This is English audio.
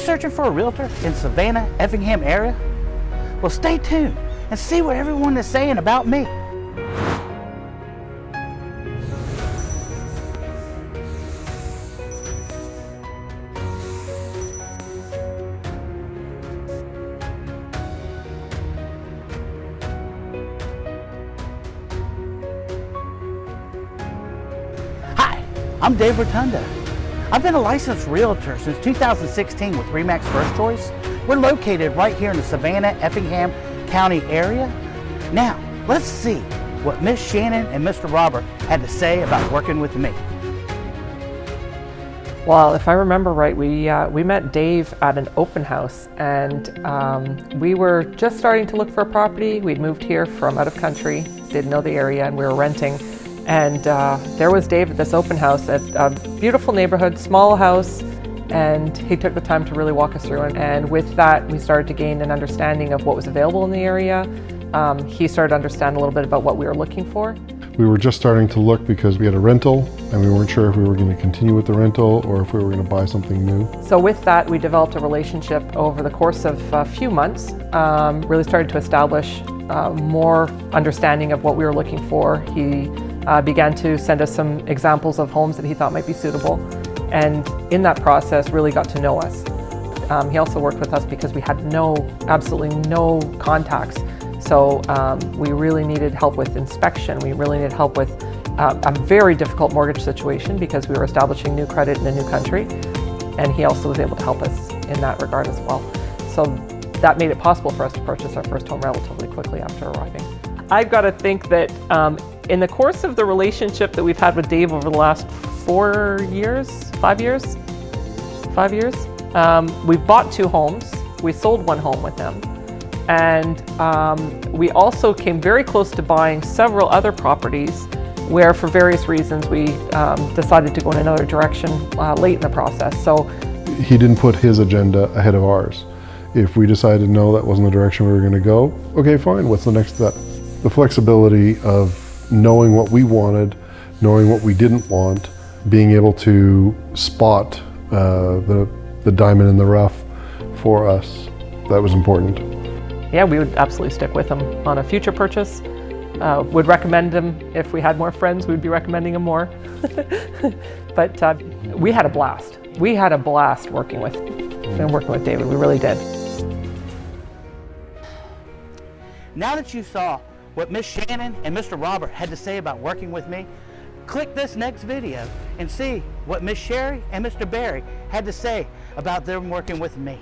searching for a realtor in Savannah, Effingham area? Well, stay tuned and see what everyone is saying about me. Hi, I'm Dave Rotundo. I've been a licensed realtor since 2016 with RE/MAX First Choice. We're located right here in the Savannah, Effingham County area. Now, let's see what Miss Shannon and Mr. Robert had to say about working with me. Well, if I remember right, we met Dave at an open house, and we were just starting to look for a property. We'd moved here from out of country, didn't know the area, and we were renting. And there was Dave at this open house at a beautiful neighborhood, small house, and he took the time to really walk us through it. And with that, we started to gain an understanding of what was available in the area. He started to understand a little bit about what we were looking for. We were just starting to look because we had a rental and we weren't sure if we were going to continue with the rental or if we were going to buy something new. So with that, we developed a relationship over the course of a few months, really started to establish more understanding of what we were looking for. He began to send us some examples of homes that he thought might be suitable, and in that process really got to know us. He also worked with us because we had absolutely no contacts. So we really needed help with inspection. We really needed help with a very difficult mortgage situation because we were establishing new credit in a new country, and he also was able to help us in that regard as well. So that made it possible for us to purchase our first home relatively quickly after arriving. I've got to think that in the course of the relationship that we've had with Dave over the last 5 years, we've bought 2 homes. We sold 1 home with him. And we also came very close to buying several other properties where, for various reasons, we decided to go in another direction late in the process. So he didn't put his agenda ahead of ours. If we decided no, that wasn't the direction we were going to go, okay, fine, what's the next step? The flexibility of knowing what we wanted, knowing what we didn't want, being able to spot the diamond in the rough for us, that was important. Yeah, we would absolutely stick with him on a future purchase. Would recommend him if we had more friends. We'd be recommending him more. But we had a blast. We had a blast working with David. We really did. Now that you saw what Miss Shannon and Mr. Robert had to say about working with me, click this next video and see what Miss Sherry and Mr. Barry had to say about them working with me.